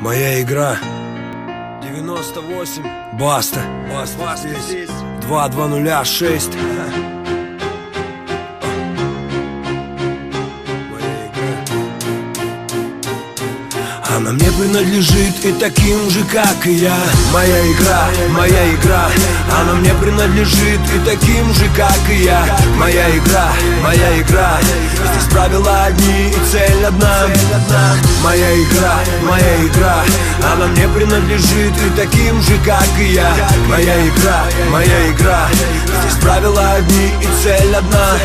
Моя игра 98. Баста. Баста здесь 2-2-0-6. Она мне принадлежит и таким же, как и я. Моя игра, моя игра. Она мне принадлежит и таким же, как и я. Моя игра, моя игра. Здесь правила одни и цель одна. Моя игра, моя игра. Она мне принадлежит и таким же, как и я. Моя игра, моя игра. Здесь правила одни и цель одна.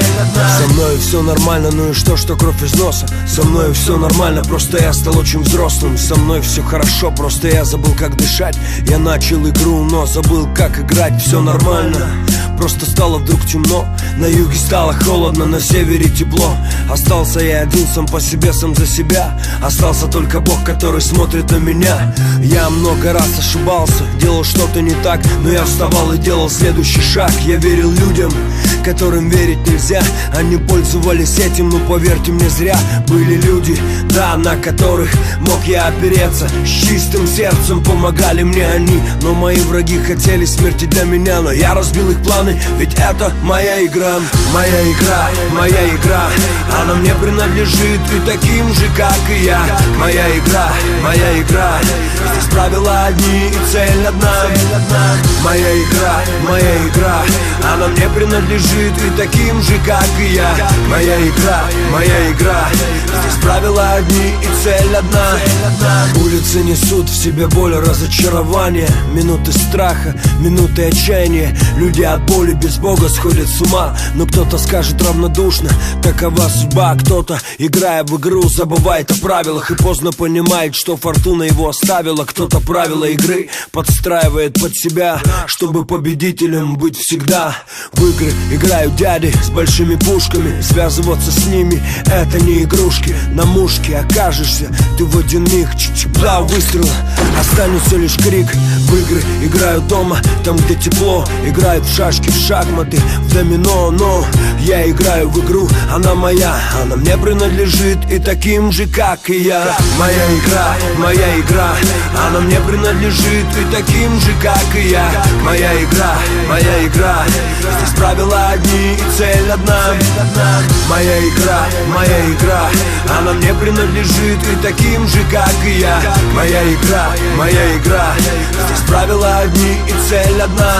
Со мной все нормально, ну и что кровь из носа. Со мной все нормально, просто я стал очень взрослым. Со мной все хорошо, просто я забыл, как дышать. Я начал игру, но забыл, как играть. Все нормально, просто стало вдруг темно. На юге стало холодно, на севере тепло. Остался я один, сам по себе, сам за себя. Остался только Бог, который смотрит на меня. Я много раз ошибался, делал что-то не так, но я вставал и делал следующий шаг. Я верил людям, которым верить нельзя. Они пользовались этим, но поверьте мне, зря. Были люди, да, на которых мог я опереться. С чистым сердцем помогали мне они. Но мои враги хотели смерти для меня. Но я разбил их планы, ведь это моя игра. Моя игра, моя игра. Она мне принадлежит и таким же, как и я. Моя игра, моя игра. Здесь правила одни и цель одна. Моя игра, моя игра. Она мне принадлежит и таким же, как и я. Моя игра, моя игра. Здесь правила одни и цель одна. Улицы несут в себе боль, разочарование, минуты страха, минуты отчаяния. Люди от боли без Бога сходят с ума. Но кто-то скажет равнодушно, такова судьба. Кто-то, играя в игру, забывает о правилах и поздно понимает, что фортуна его оставила. Кто-то правила игры подстраивает под себя, чтобы победителем быть всегда. В игры играют дяди с большими пушками. Связываться с ними — это не игрушки. На мушке окажешься ты в один миг. Два выстрела, останется лишь крик. В игры играют дома, там где тепло. Играют в шашки, в шахматы, в домино. Но я играю в игру, она моя. Она мне принадлежит и таким же, как и я. Моя игра, моя игра. Она мне принадлежит и таким же, как и я. Моя игра, моя игра. Здесь правила одни и цель одна. Моя игра, моя игра. Она мне принадлежит и таким же, как и я. Моя игра, моя игра. Здесь правила одни и цель одна.